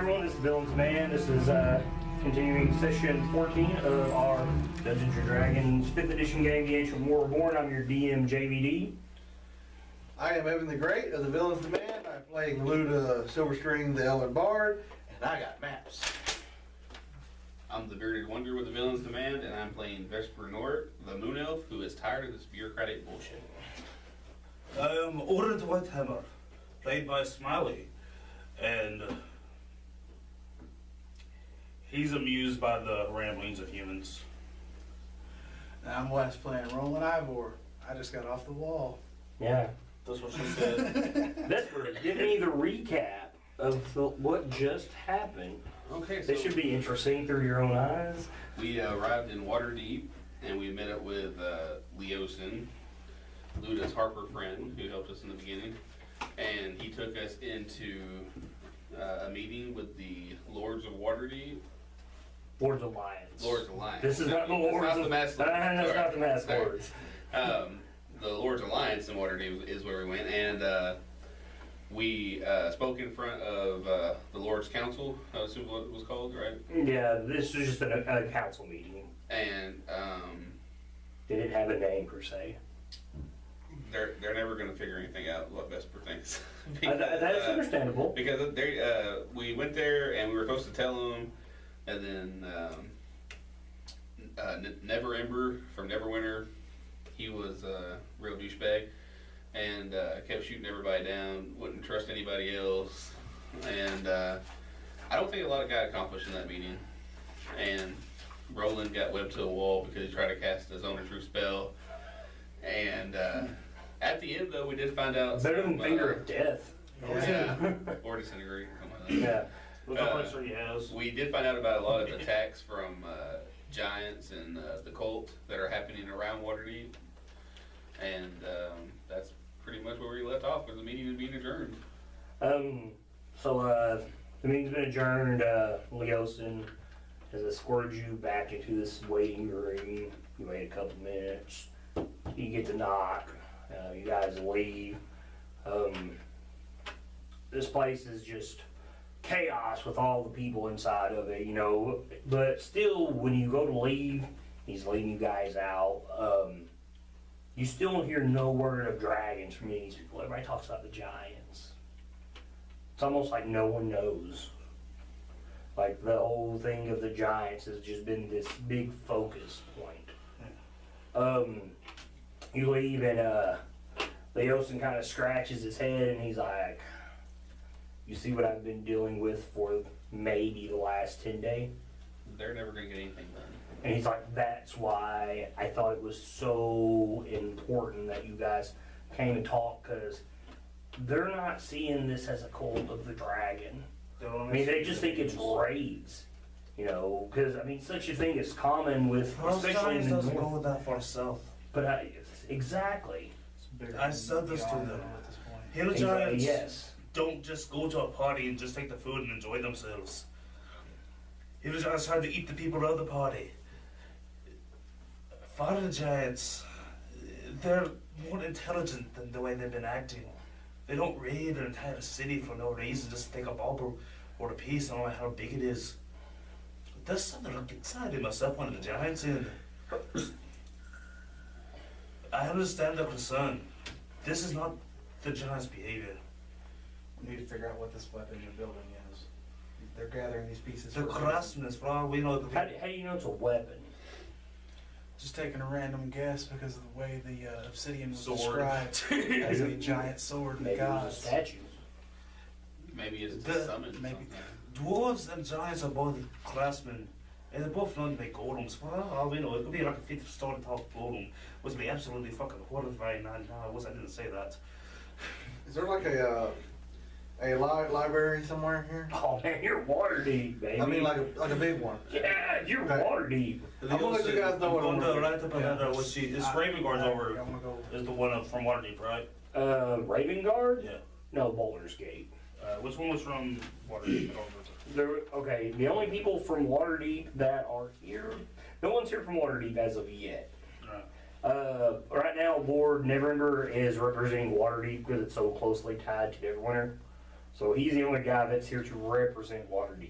everyone, this is Villain's Man. This is continuing session 14 of our Dungeons & Dragons 5th edition game, The Ancient War Reborn. I'm your DM, JVD. I am Evan the Great of the Villain's Man. I'm playing Luda Silverstring, the Elven Bard, and I got maps. I'm the Bearded Wonder with the Villain's Demand, and I'm playing Vesper Nort, the Moon Elf, who is tired of this bureaucratic bullshit. I am Orad Whitehammer, played by Smiley, and he's amused by the ramblings of humans. I'm Wes playing Roland Ivor. I just got off the wall. Yeah. That's what she said. Vesper, give me the recap of what just happened. Okay, so This should be interesting through your own eyes. we arrived in Waterdeep, and we met up with Leosin, Luda's Harper friend, who helped us in the beginning, and he took us into a meeting with the Lords of Waterdeep. Lords Alliance. Lords Alliance. This is not the Lords Not of the Mass That's Lords. not the Mass Sorry. Lords. The Lords Alliance in Waterdeep is where we went, and we spoke in front of the Lords Council, I assume what it was called, right? Yeah, this was just a council meeting. And They didn't have a name per se. they're never going to figure anything out what Vesper thinks. That's understandable. Because we went there and we were supposed to tell them, and then Never Ember from Neverwinter, he was a real douchebag and kept shooting everybody down, wouldn't trust anybody else, and I don't think a lot got accomplished in that meeting. And Roland got webbed to a wall because he tried to cast his own true spell, and at the end though we did find out Better than Finger of Death. yeah, or Disintegrate, something like that. Yeah. Which I'm pretty sure he has. We did find out about a lot of attacks from giants and the cult that are happening around Waterdeep, and that's pretty much where we left off with the meeting and being adjourned. So the meeting's been adjourned. Leosin has escorted you back into this waiting room. You wait a couple minutes. You get to knock. You guys leave. This place is just chaos with all the people inside of it, you know. But still, when you go to leave, he's leading you guys out. You still hear no word of dragons from any of these people. Everybody talks about the giants. It's almost like no one knows. Like the whole thing of the giants has just been this big focus point. You leave and Leosin kind of scratches his head and he's like, "You see what I've been dealing with for maybe the last 10 days?" They're never going to get anything done. And he's like, "That's why I thought it was so important that you guys came and talked, because they're not seeing this as a cult of the dragon. I mean, they just think it's raids, you know, because, I mean, such a thing is common with, especially in the doesn't go north." with that far south. But exactly. I said this to them. At this point. Hill He's like, giants yes. don't just go to a party and just take the food and enjoy themselves. Hill giants try to eat the people of the party. Fire giants, they're more intelligent than the way they've been acting. They don't raid an entire city for no reason, just to take a bauble or a piece. I don't know how big it is. There's something inside in myself, one of the giants in. I understand their concern. This is not the giant's behavior. We need to figure out what this weapon you're building is. They're gathering these pieces. The for a reason. craftsmen, for all we know, How do you know it's a weapon? Just taking a random guess because of the way the obsidian was Sword. described as a giant sword in the Maybe it was a gods. statue. Maybe it's The- to summon maybe. something. dwarves and giants are both craftsmen. And they're both known to make golems. For all we know, it could be like a 50-story tall golem, which would be absolutely fucking horrifying. I didn't say that. Is there like a library somewhere here? Oh man, you're water deep, baby. I mean, like a big one. Yeah, you're Okay. water deep. I'm gonna let you guys know what I'm I'm going to looking right up at. another, which is Ravengard's over, I'm gonna go. is the one from Waterdeep, right? Raven Guard? Yeah. No, Boulder's Gate. Which one was from Waterdeep? I don't remember. Okay, the only people from Waterdeep that are here, no one's here from Waterdeep as of yet. Right. Right now, Lord Neverember is representing Waterdeep because it's so closely tied to Neverwinter. So he's the only guy that's here to represent Waterdeep.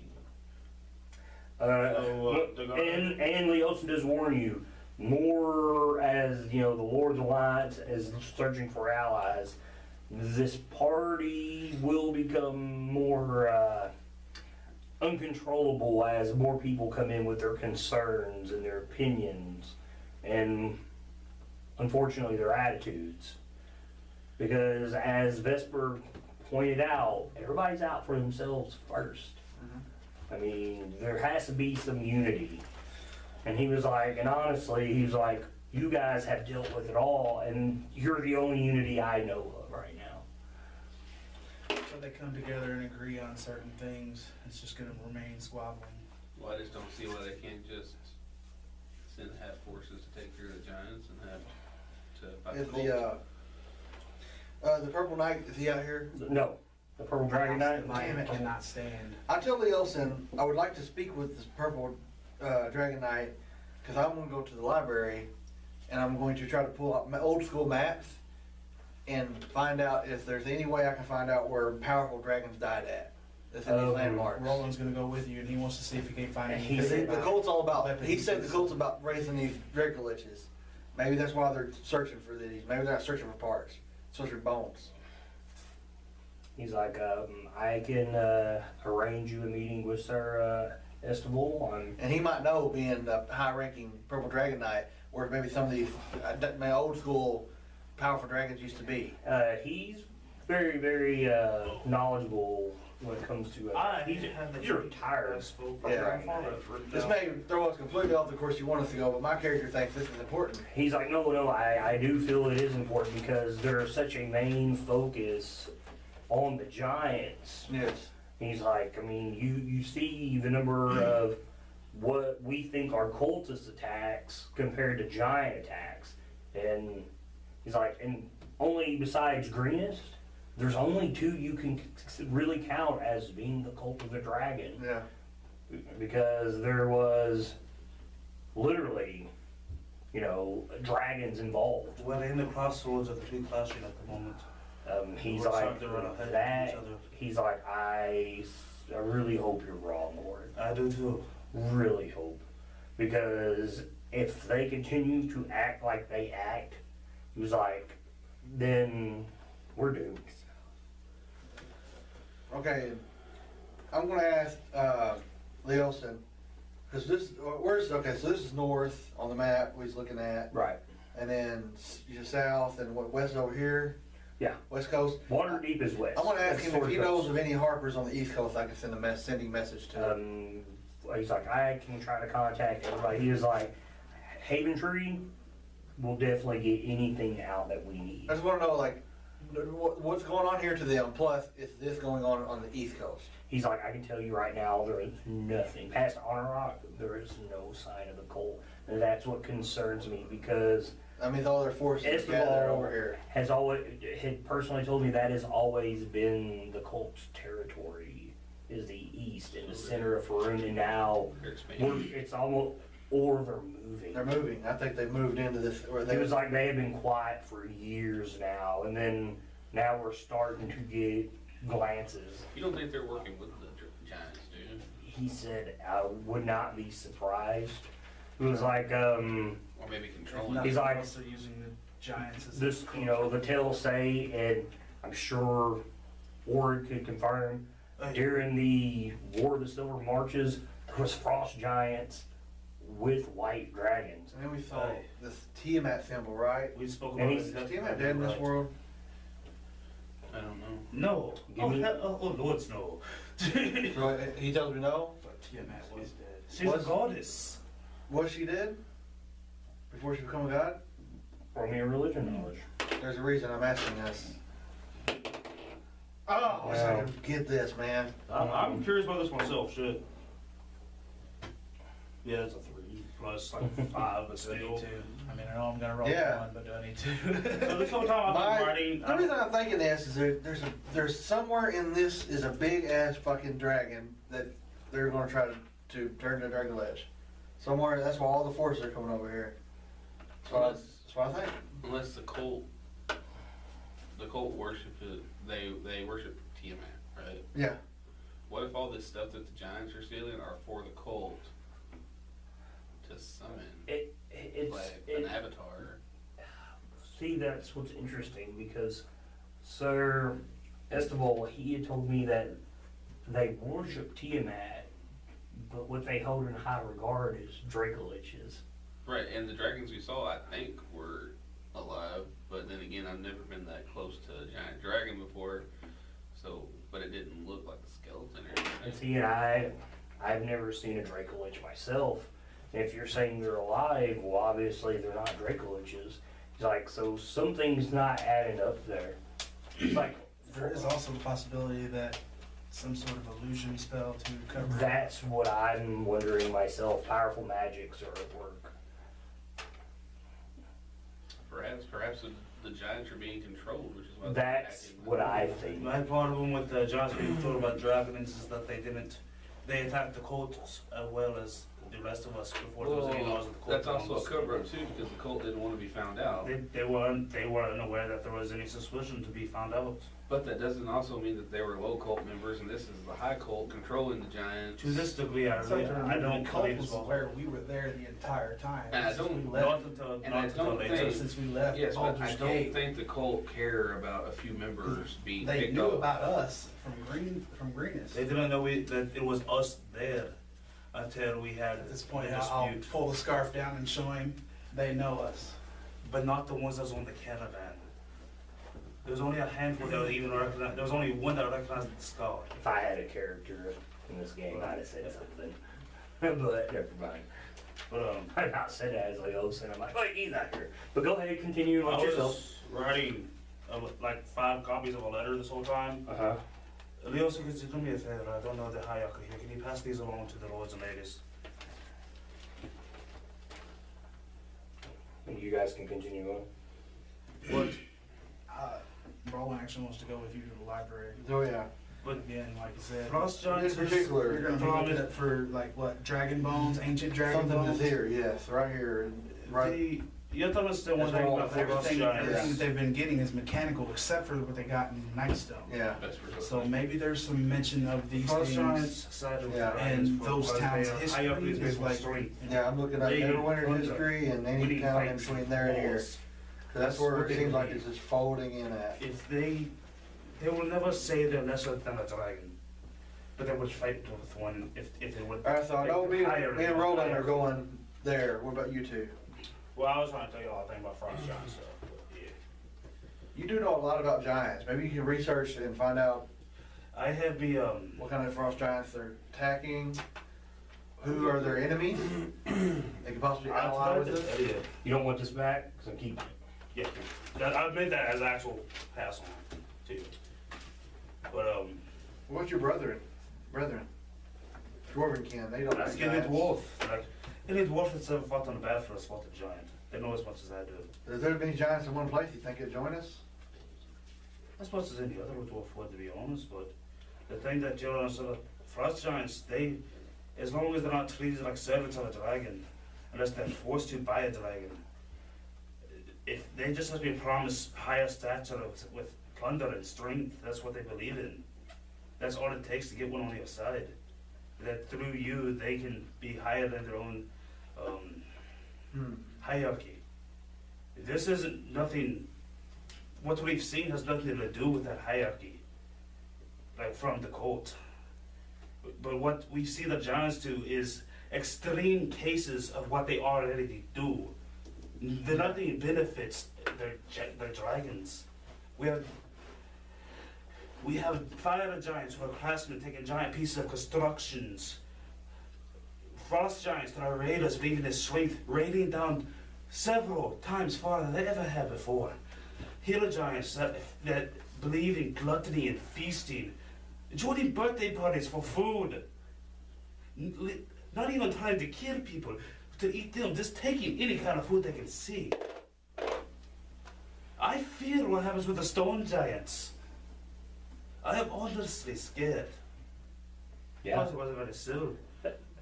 And Leosin does warn you, more as, you know, the Lord's Alliance is searching for allies, this party will become more uncontrollable as more people come in with their concerns and their opinions and, unfortunately, their attitudes. Because as Vesper pointed out, everybody's out for themselves first. I mean, there has to be some unity. And he was like, and honestly, he was like, you guys have dealt with it all, and you're the only unity I know of right now. So they come together and agree on certain things. It's just gonna remain squabbling. Well, I just don't see why they can't just send half forces to take care of the giants and have to fight Is the the Purple Knight, is he out here? No, the Purple Dragon Knight. Damn it. Cannot stand. I tell Leosin I would like to speak with this Purple Dragon Knight, because I'm going to go to the library and I'm going to try to pull out my old school maps and find out if there's any way I can find out where powerful dragons died at. That's in these landmarks. Roland's gonna go with you, and he wants to see if he can find And anything. he said The about cult's all about, weapons he said the and- cult's about raising these Dracoliches. Maybe that's why they're searching for these. Maybe they're not searching for parts, searching for bones. He's like, I can arrange you a meeting with Sir Estival on. And he might know, being the high-ranking Purple Dragon Knight, where maybe some of these my old school powerful dragons used to be. He's very, very knowledgeable when it comes to. He's retired. Yeah. This may throw us completely off the course you want us to go, but my character thinks this is important. He's like, no, I do feel it is important because there's such a main focus on the giants. Yes. He's like, I mean, you see the number of what we think are cultist attacks compared to giant attacks. And he's like, and only besides Greenest, there's only two you can really count as being the cult of the dragon. Yeah. Because there was literally, you know, dragons involved. We're in the crossroads of the two clashing at the moment. He's We're like, starting to run ahead of that, each other. he's like, I really hope you're wrong, Lord. I do too. Really hope. Because if they continue to act like they act, he was like, then we're doomed. Okay. I'm gonna ask Leosin, because so this is north on the map we was looking at, Right. and then south and west over here. Yeah. West Coast. Waterdeep is west. I'm gonna ask That's him if he Sword knows Coast. of any Harpers on the East Coast I can send a sending message to. He's like, I can try to contact everybody. He was like, Haven Tree will definitely get anything out that we need. I just wanna know, like, what's going on here to them, plus is this going on the East Coast? He's like, I can tell you right now, there is nothing. Past Honor Rock, there is no sign of the cult. And that's what concerns me because I mean, all their forces gathered over Estival here. had personally told me that has always been the cult's territory, is the east and the center of Faerun, and now They're expanding. it's almost, or they're moving. They're moving. I think they've moved into this, or It was like they had been quiet for years now, and then now we're starting to get glances. You don't think they're working with the giants, do you? He said, I would not be surprised. It was like, Or maybe controlling. Nothing He's like- else, they're using the giants as this, you know, the tales say, and I'm sure Ord could confirm, during the War of the Silver Marches, there was frost giants with white dragons. And then we saw this Tiamat symbol, right? We spoke And about he's- Is it. Tiamat dead in this world? I don't know. No. Give me- Oh, Lords, no. She's So he tells me no. But Tiamat was dead. a Was- goddess. Was she dead? Before she became a god? For me, religion knowledge. There's a reason I'm asking this. Oh, I wish I could get this, man. I'm curious about this myself, shit. Yeah, it's a 3 plus like 5, but Do I need still. to? I mean, I know I'm gonna roll Yeah. one, but do I need to? So this whole time I've been writing. The reason I'm thinking this is there's somewhere in this is a big ass fucking dragon that they're gonna try to turn to Dragon Ledge. Somewhere, that's why all the forces are coming over here. That's what I think. Unless the cult worship it, they worship Tiamat. right? Yeah. What if all this stuff that the Giants are stealing are for the cult to summon, It's like an avatar? see, that's what's interesting because Sir Esteban, he had told me that they worship Tiamat, but what they hold in high regard is Dracoliches. Right, and the dragons we saw, I think, were alive, but then again, I've never been that close to a giant dragon before, so, but it didn't look like a skeleton or And anything. see, I've never seen a Dracolich myself. And if you're saying they're alive, well, obviously they're not Dracoliches. It's like, so something's not adding up there. It's like, There is also the possibility that some sort of illusion spell to cover. that's what I'm wondering myself. Powerful magics are at work. Perhaps the giants are being controlled, which is why they're That's attacking. what I think. My problem with the Giants being told about dragons is that they attacked the cult as well as the rest of us before there was any laws of the cult. That's also a cover-up too, because the cult didn't want to be found out. They weren't aware that there was any suspicion to be found out. But that doesn't also mean that they were low cult members, and this is the high cult controlling the giants. To this degree, I It's like don't the cult believe was so. aware we were there the entire time. And I Since don't- we Not left, until And I don't later. think- since we left Yes, but I Baldur's don't Gate. think the cult care about a few members being They picked knew off. about us from Greenest. They didn't know that it was us there until we had At this a point, I'll dispute. pull the scarf down and show him they know us. But not the ones that was on the caravan. There was only a handful that would even recognize. There was only one that recognized the scar. If I had a character in this game, I'd have said something. But never mind. But I've not said that as like, oh, and I'm like, wait, he's not here. But go ahead, continue I on yourself. was writing like 5 copies of a letter this whole time. Uh-huh. Leos, could you do me a favor? I don't know the hierarchy here. Can you pass these along to the lords and ladies? You guys can continue on. What? Roland actually wants to go with you to the library. Oh, yeah. But again, like you said, Frost In Giants. particular, you're gonna be looking at for like what, dragon bones, ancient dragon something bones? is here, yes, right here, right. You don't understand one That's thing all about the Frost Everything, Giants. everything that they've been getting is mechanical, except for what they got in Nightstone. Yeah. That's for So maybe there's some mention of these Frost things. Giants side of Yeah. dragons And for those because towns' their history hierarchy is based on like- strength. Yeah, I'm looking at They Neverwinter's thunder. history and We any need town in fights between there and here. walls. 'Cause that's where what it they seems like believe. it's just folding in at. If they will never say they're lesser than a dragon, but they would fight with one if they would. Alright, so I know me higher and Roland are going there. What about you two? Well, I was trying to tell you all the thing about Frost Giants stuff. But yeah. You do know a lot about giants. Maybe you can research and find out I have the what kind of frost giants they're attacking. Who are their enemies? They could possibly ally with us. Yeah, You don't want this back? Because I'm keeping it. yeah. I made that as actual pass on too. But What's your brethren? Dwarven kin, they don't that's like getting it giants. dwarf. Like any dwarf that's ever fought on the battlefield has fought a giant. They know as much as I do. If there's many giants in one place, you think it'd join us? As much as any other dwarf would, to be honest. But the thing that you're on, sort of frost giants, they, as long as they're not treated like servants of a dragon, unless they're forced to by a dragon, if they just have been promised higher stature with plunder and strength, that's what they believe in. That's all it takes to get one on your side. That through you, they can be higher than their own hierarchy. This isn't nothing. What we've seen has nothing to do with that hierarchy, like from the cult. But what we see the giants do is extreme cases of what they already do. The nothing benefits their dragons. We have fire giants who are craftsmen taking giant pieces of constructions. Frost giants that are raiders believing their strength, raiding down several times farther than they ever have before. Hill giants that believe in gluttony and feasting, joining birthday parties for food, not even trying to kill people, to eat them, just taking any kind of food they can see. I fear what happens with the stone giants. I am honestly scared. Plus, it wasn't very soon.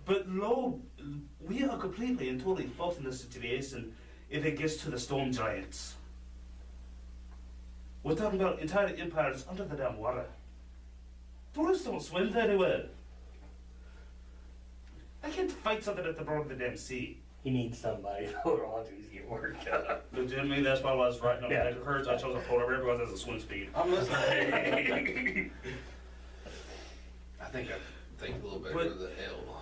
But lo, we are completely and totally fucked in this situation if it gets to the storm giants. We're talking about entire empires under the damn water. Tourists don't swim very well. I can't fight something at the bottom of the damn sea. He needs somebody to hold on to to get worked up. Legitimately, that's why I was writing up Yeah. the curves. I chose a polar bear because that's a swim speed. I'm listening. I think I think a little better But- of the L.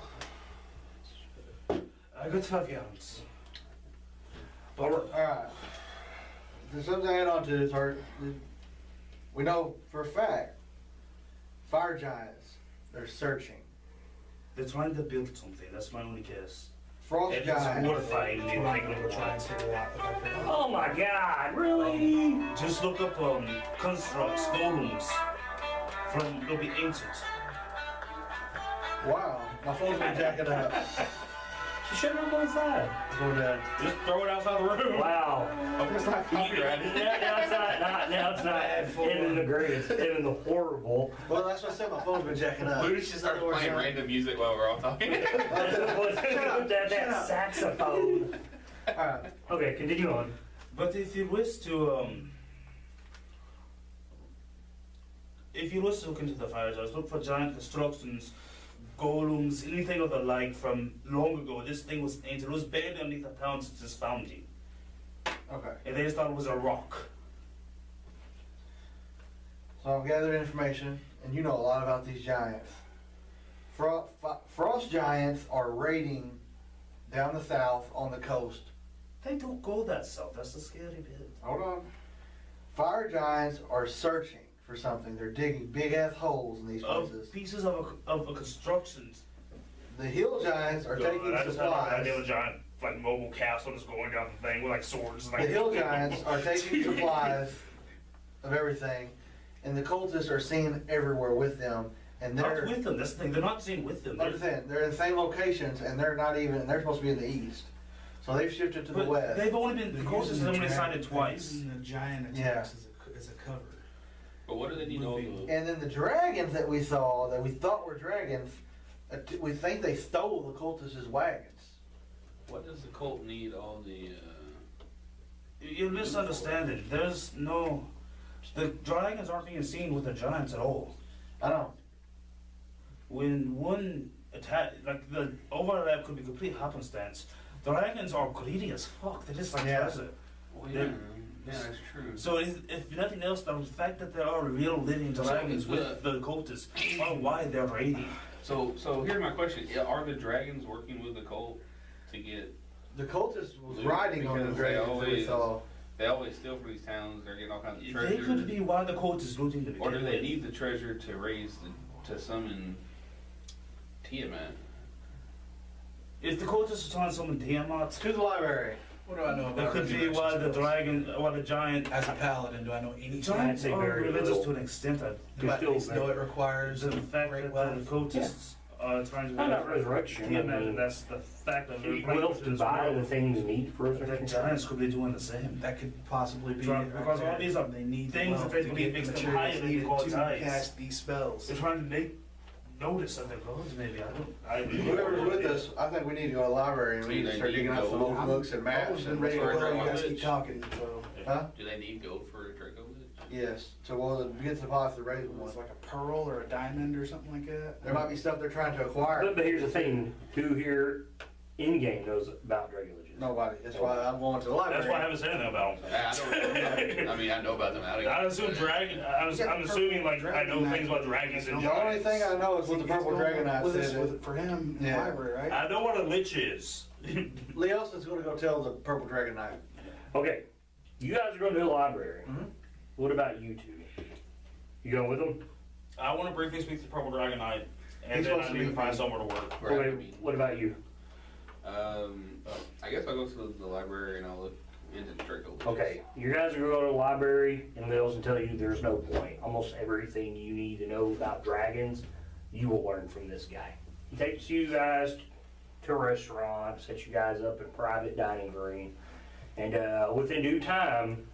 I got 12 yards. Alright. There's something to add on to this, Art. We know for a fact, fire giants, they're searching. They're trying to build something. That's my only guess. Frost It's giants, mortified and they make little Trying giants. to figure out the background. Oh my God, really? Just look up construct storerooms from they'll be ancient. wow, my phone's been jacking up. She should have on the side. Just throw it outside the room. Wow. Oh, it's not copyrighted. Now it's not ending the great, it's ending the horrible. Well, that's what I said, my phone's been jacking up. Luke just started playing random music while we're all talking. that saxophone. Alright, Okay, continue on. But if you wish to look into the fire giants, look for giant constructions, golems, anything of the like from long ago. This thing was ancient. It was buried underneath a town since its founding. okay. And they just thought it was a rock. So I've gathered information, and you know a lot about these giants. Frost giants are raiding down the south on the coast. They don't go that south. That's the scary bit. Hold on. Fire giants are searching for something. They're digging big ass holes in these Of places. pieces of a constructions. The hill giants are taking I just had an idea supplies. of a giant like mobile castle just going down the thing with like swords. The Like, hill giants are taking supplies of everything, and the cultists are seen everywhere with them. And not they're, with them. That's the thing. They're not staying with them. like I said, they're in the same locations, and they're not even. They're supposed to be in the east, so they've shifted to the But west. they've only been the They're cultists using have the only dragon- signed it they're twice. using the giant Yeah. attacks as a cover. But what do they need all the? And then the dragons that we saw, that we thought were dragons, we think they stole the cultists' wagons. What does the cult need all the? You're misunderstanding. There's no. The dragons aren't being seen with the giants at all. I know. When one attack, like the overlap could be complete happenstance. Dragons are greedy as fuck. They're just like Yeah. treasure. Well, yeah. yeah, that's true. So if nothing else, the fact that there are real living dragons is with the cultists are why they're raiding. So here's my question: Are the dragons working with the cult to get? The cultist was Loot, riding on the because they dragons that we always- saw. They always steal from these towns. They're getting all kinds of They treasure. could be why the cultists looting to Or begin do they with. need the treasure to raise to summon Tiamat? If the cultists are trying to summon Tiamat, To the library. What do I know that about could be resurrection why the spells? dragon, why the giant. As a paladin, do I know anything? Giants say are very religious little. to an extent. Do I at still least know it requires The fact great that wealth? the cultists are trying to Not about resurrection, I Tiamat, mean, that's the fact of their Wealth to buy the things needed for The resurrection. giants could be doing the same. That could possibly be Because all these are they need the things wealth that they to believe get makes the them materials higher than needed the to gods. cast these spells. They're trying to make notice of their gods, maybe. Whoever's with us, I think we need to go to the library and we need to start digging out some old books and maps I've been and ready to for go. a You guys Draco keep talking, so Huh? Do they need gold for a Draco Lich? Yes. So we'll get to the pot to raise one. it's like a pearl or a diamond or something like that. There might be stuff they're trying to acquire. But here's the thing, who here in-game knows about Dragon Legends? Nobody. That's why I'm going to the library. That's why I haven't said anything about them. I don't know. I mean, I know about them. I assume dragon. I'm assuming like I know things about dragons and The only giants. thing I know is what the purple dragon knight with us said. with, for him in the Yeah. library, right? I know what a lich is. Leos is going to go tell the purple dragon knight. Okay, you guys are going to the library. Mhm. What about you two? You going with them? I want to briefly speak to Purple Dragon Knight, and He's then supposed I to need to meet find me. somewhere to work. We're having a Okay, meeting. what about you? I guess I'll go to the library and I'll look into the Draco Lich. Okay, you guys are going to go to the library, and they'll tell you there's no point. Almost everything you need to know about dragons, you will learn from this guy. He takes you guys to a restaurant, sets you guys up in a private dining room, and within due time,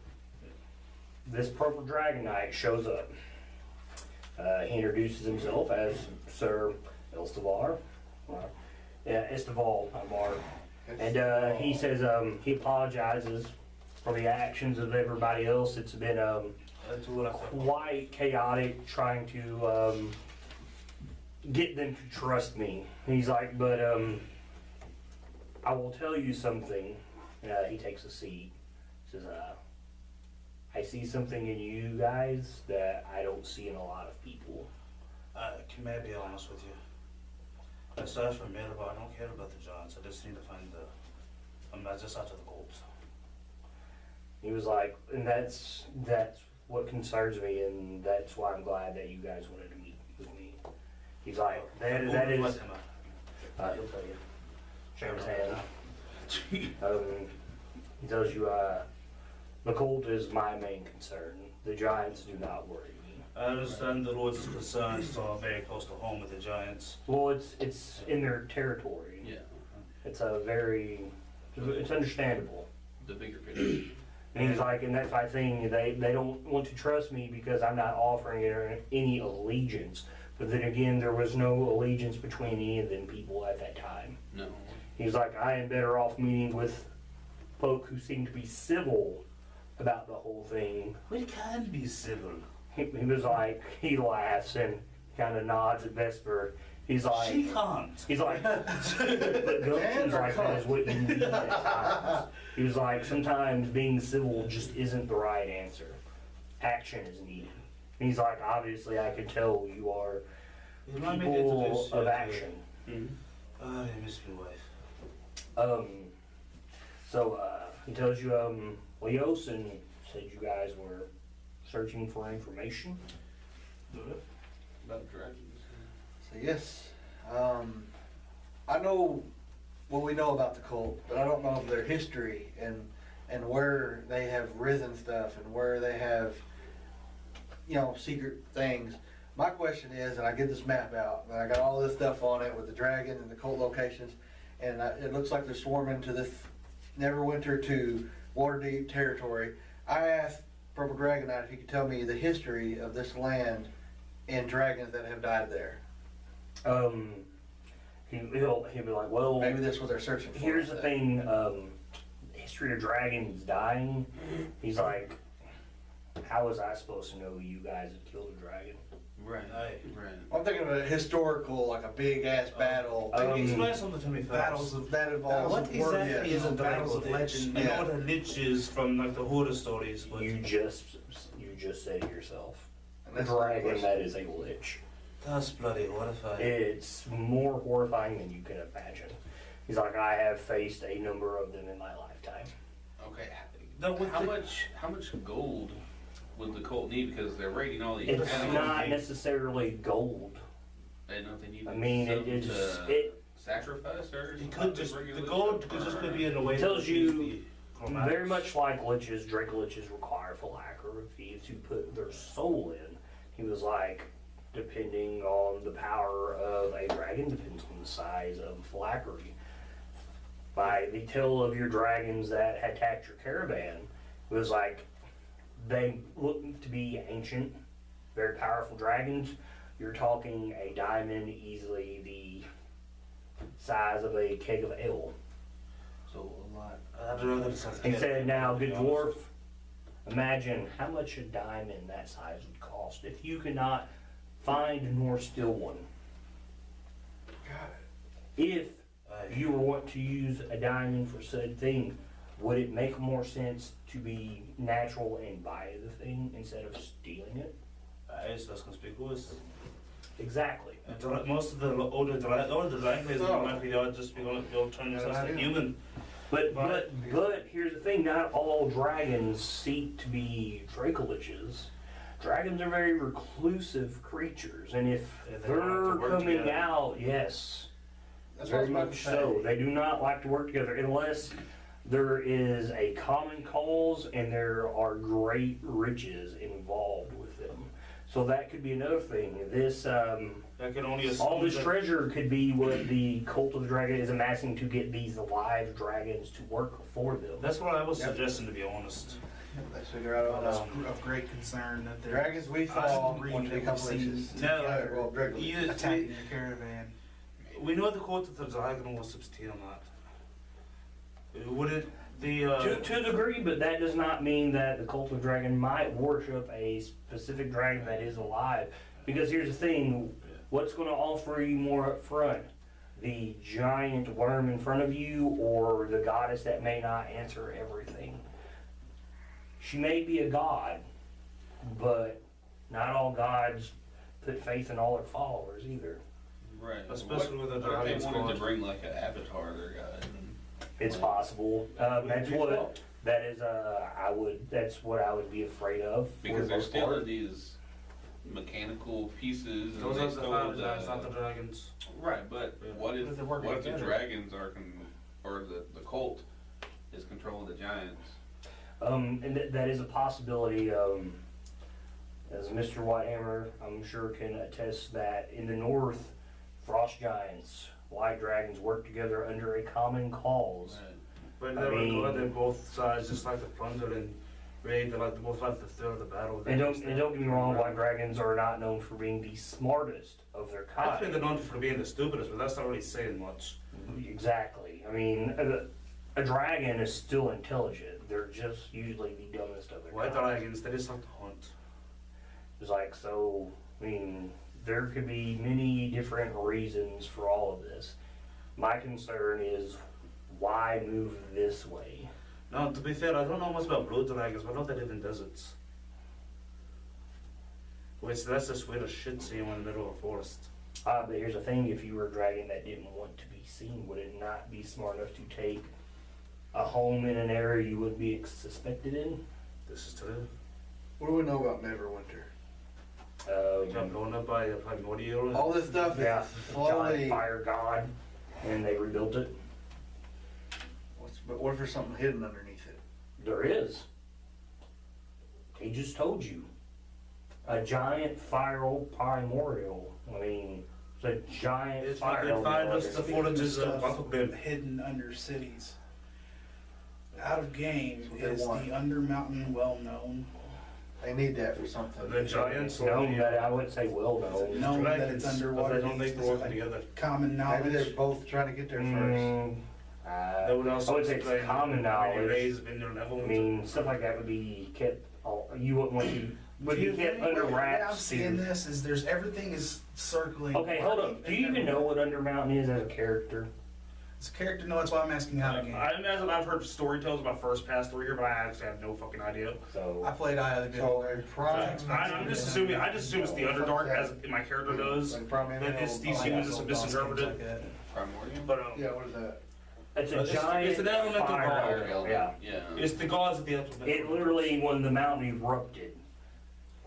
this purple dragon knight shows up. He introduces himself as Sir Estevar. Esteval, Amar. And he says he apologizes for the actions of everybody else. It's been That's what I thought. quite chaotic trying to get them to trust me. He's like, but I will tell you something. He takes a seat. Says, I see something in you guys that I don't see in a lot of people. May I be honest with you? I started from middle, but I don't care about the Giants. I just need to find I'm just after the Colts. He was like, and that's what concerns me, and that's why I'm glad that you guys wanted to meet with me. He's like, that is. He'll He'll tell you. Shake his hand. He tells you, the Colt is my main concern. The Giants do not worry me. I understand the Lord's concerns, so I'm very close to home with the Giants. Well, it's in their territory. Yeah, It's it's understandable. the bigger picture. And he's like, and that's my thing, they don't want to trust me because I'm not offering any allegiance. But then again, there was no allegiance between any of them people at that time. No. He's like, I am better off meeting with folk who seem to be civil about the whole thing. We can be civil. He was like, he laughs and kind of nods at Vesper. He's like, She can't. he's like, but gunshots like that is what you need at times. He was like, sometimes being civil just isn't the right answer. Action is needed. And he's like, obviously I can tell you are You want me to people introduce you of to- action. I miss my wife. He tells you, Leos and said you guys were searching for information. About dragons. So yes, I know what we know about the cult, but I don't know of their history and where they have risen stuff and where they have, secret things. My question is, and I get this map out, and I got all this stuff on it with the dragon and the cult locations, and it looks like they're swarming to this Neverwinter to Waterdeep territory. I asked Purple Dragon Knight if he could tell me the history of this land and dragons that have died there. He'll be like, well, Maybe that's what they're searching for. here's the thing, history of dragons dying. He's like, how was I supposed to know you guys had killed a dragon? Right. Aye. Right. I'm thinking of a historical, like a big ass battle. Explain something to me first. Battles of That involves What exactly yeah. is a Battles of dragon lich? legend. I Yeah. know what a lich is from like the horror stories, but You just said it yourself. And A that's the dragon question. that is a lich. that's bloody horrifying. It's more horrifying than you can imagine. He's like, I have faced a number of them in my lifetime. Okay. No, with How the- much gold would the cult need, because they're raiding all these It's towns? not necessarily gold. They know they need I mean, it sacrifice or It could just the gold could be in a way Tells that you the chromatics. very much like liches, drake liches require philanthropy to put their soul in. He was like, depending on the power of a dragon, depends on the size of philanthropy. By the tale of your dragons that had attacked your caravan, it was like, they looked to be ancient, very powerful dragons. You're talking a diamond, easily the size of a keg of ale. So a lot. I'd rather just He said, now, good dwarf, imagine how much a diamond that size would cost if you could not find nor steal one. If you want to use a diamond for said thing, would it make more sense to be natural and buy the thing instead of stealing it? Das conspicuous. Exactly. And most of the older languages might be just be going to turn themselves to human. But here's the thing, not all dragons seek to be dracoliches. Dragons are very reclusive creatures, and if And they they're don't like to work coming together. out, yes, That's what I very was about much to so. say. They do not like to work together unless there is a common cause and there are great riches involved with them. So that could be another thing. This I can only assume all this that- treasure could be what the cult of the dragon is amassing to get these live dragons to work for them. That's what I was Yep. suggesting, to be honest. Let's figure out That's all of great concern that they're dragons we saw agree want to that become we've seen leeches. together. Well, dragons. You- attacking the caravan. We know the court of the dragon was substantial that. Would it the To a degree, but that does not mean that the cult of dragon might worship a specific dragon that is alive. Because here's the thing, What's going to offer you more up front? The giant worm in front of you, or the goddess that may not answer everything? She may be a god, but not all gods put faith in all their followers either. Right. Especially with the What if dragon's they wanted god. to bring like an avatar of their god. It's possible. That's what that's what I would be afraid of. for Because the there's most still part. these mechanical pieces. Those and are they the still, fire giants, not the dragons. Right, but Yeah. what if But they're working what if the together. dragons are or the cult is controlling the giants? And that is a possibility. As Mr. Whitehammer, I'm sure, can attest that in the north, frost giants, white dragons work together under a common cause. Right. But I they were mean- good in both sides, just like the plunder and raid. They like both like to throw the battle. And don't get me wrong, white dragons are not known for being the smartest of their I think they're kind. known for being the stupidest, but that's not really saying much. Exactly. I mean, a dragon is still intelligent. They're just usually the dumbest of their White kind. dragons, they just like to hunt. It's like, so, I mean, there could be many different reasons for all of this. My concern is, why move this way? No, to be fair, I don't know much about blue dragons, but I know they live in deserts. Which that's just where the shit see in the middle of a forest. But here's the thing, if you were a dragon that didn't want to be seen, would it not be smart enough to take a home in an area you would be suspected in? This is true. What do we know about Neverwinter? Got blown up by a primordial. All this stuff Yeah, is giant slowly. fire god, and they rebuilt it. But what if there's something hidden underneath it? There is. He just told you. A giant fire primordial. I mean, it's a giant If fire you could find us elemental. the forages of Stuff Buckleberry. hidden under cities. Out of game That's what they is want. the Undermountain well known. They need that for something. The giants No, or but I wouldn't say well known. Known that dragons, it's but underwater. they don't means think they're working like together. common Maybe they're knowledge. both trying to get there first. They would I also would say explain it's common how many knowledge. rays in their level. I mean, stuff like that would be kept. You wouldn't want to. Would Do be you kept think- under the way I'm wraps. seeing To, this is there's everything is circling. okay, hold up. Do you even know what Undermountain is as a character? It's a character. No, that's why I'm asking out of game. I imagine I've heard story tales about first pass through here, but I actually have no fucking idea. I So played Eye of the So Beholder. a prime. I'm just assuming. I just assume it's the Underdark, as my character does. Like prime That it's these Oh, humans yeah, just so misinterpreted. like that. Primordial? But Yeah, what is that? it's a It's- giant it's an elemental fire fire Fire elemental, element, yeah. yeah. it's the gods of the elemental. It literally, when the mountain erupted,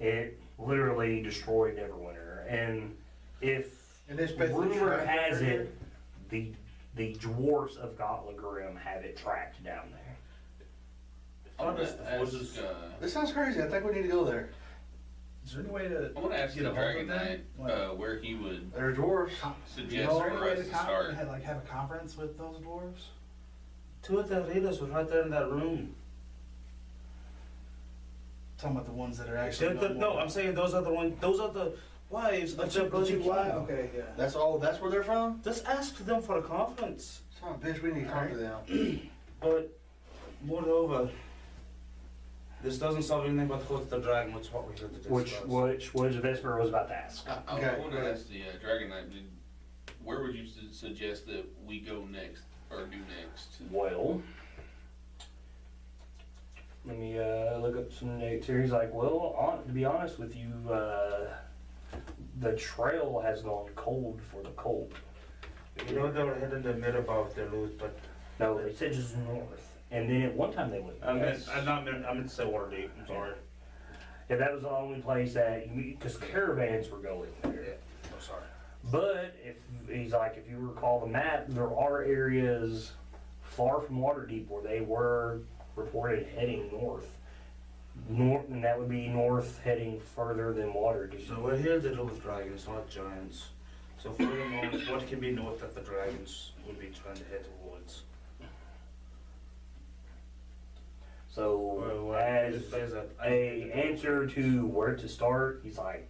it literally destroyed Neverwinter. And if And it's basically rumor tracked has right it, the dwarfs of Gotlegrim have it tracked down there. I want Ask- to ask, This sounds crazy. I think we need to go there. Is there any way to I want to ask get the a hold of Dragon them? Knight Like, where he would They're dwarves. suggest is there any for way us to to start. have a conference with those dwarves? Two of the leaders were right there in that room. Talking about the ones that are actually. No, I'm saying those are the ones. Those are the wives of the bloody why? king. Okay, yeah. That's all. That's where they're from. Just ask them for a conference. Son of a bitch, we need to talk to them. But moreover, this doesn't solve anything but the cult of the dragon, which is what we're here to discuss. Which Vesper was about to ask. I Okay, want go to ahead. ask the Dragon Knight, where would you suggest that we go next, or do next? Well, let me look up some notes here. He's like, well, to be honest with you, the trail has gone cold for the colt. You know they were heading to Mirabah with their loot, but No, they said just north. And then at one time they went I meant west. I meant to say Waterdeep. I'm sorry. Yeah, that was the only place that, because caravans were going there. I'm sorry. But if he's like, if you recall the map, there are areas far from Waterdeep where they were reported heading north. And that would be north heading further than Waterdeep. So we're here to deal with dragons, not giants. So furthermore, what can be north that the dragons would be trying to head towards? So Well, as it says that a answer to where to start, he's like,